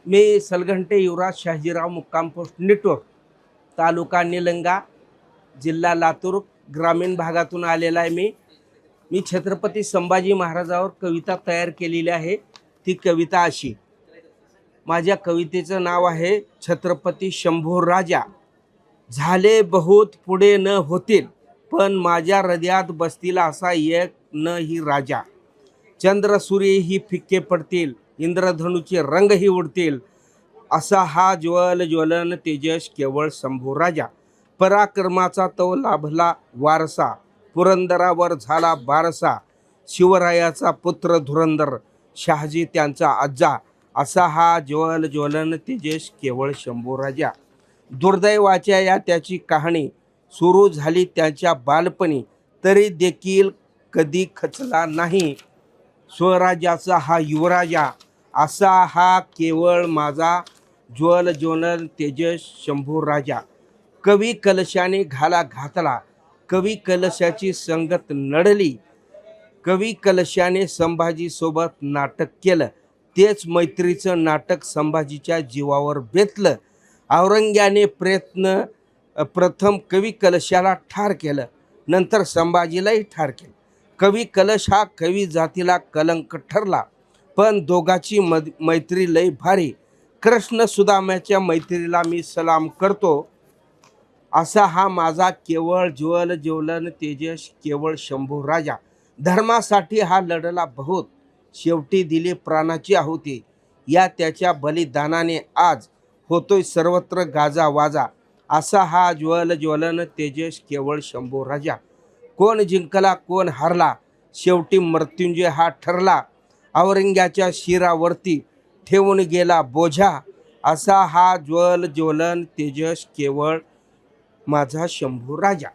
मी सलगंटे युवराज शहाजीराव मुक्काम post network तालुका निलंगा जिल्हा लातूर ग्रामीण भागातून आलेला आहे। मी छत्रपती संभाजी महाराजांवर कविता तयार केलेली आहे। ती कविता अशी, माझ्या कवितेचं नाव आहे छत्रपती शंभू राजा। झाले बहुत पुढे न होतील, पण माझ्या हृदयात बसतील असा एक न ही राजा। चंद्र सूर्य ही फिक्के पडतील, इंद्रधनुचे रंगही उडतील, असा हा ज्वल ज्वलन तेजस केवळ शंभू राजा। पराक्रमाचा तो लाभला वारसा, पुरंदरावर झाला बारसा। शिवरायाचा पुत्र धुरंधर, शहाजी त्यांचा आज्जा, असा हा ज्वल ज्वलन तेजस केवळ शंभू राजा। दुर्दैवाच्या या त्याची कहाणी सुरू झाली त्याच्या बालपणी, तरी देखील कधी खचला नाही स्वराज्याचा हा युवराजा। असा हा केवळ माझा ज्वल ज्वलन तेजस शंभू राजा। कवी कलशाने घाला घातला, कवी कलशाची संगत नडली, कवी कलशाने संभाजी सोबत नाटक केलं, तेच मैत्रीचं नाटक संभाजीच्या जीवावर बेतलं। औरंग्याने प्रथम कवी कलशाला ठार केलं, नंतर संभाजीलाही ठार केलं। कवी कलश हा कवी जातीला कलंक ठरला, पण दोघाची मैत्री लय भारी। कृष्ण सुदाम्याच्या मैत्रीला मी सलाम करतो, असा हा माझा केवळ ज्वल ज्वलन तेजस केवळ शंभू राजा। धर्मासाठी हा लढला बहुत, शेवटी दिली प्राणाची आहुती, या त्याच्या बलिदानाने आज होतोय सर्वत्र गाजा वाजा। असा हा ज्वल ज्वलन तेजस केवळ शंभू राजा। कोण जिंकला कोण हारला, शेवटी मृत्युंजय हा ठरला, औरंग्याच्या शिरावरती ठेवून गेला बोझा। असा हा ज्वल ज्वलन तेजस केवळ माझा शंभू राजा।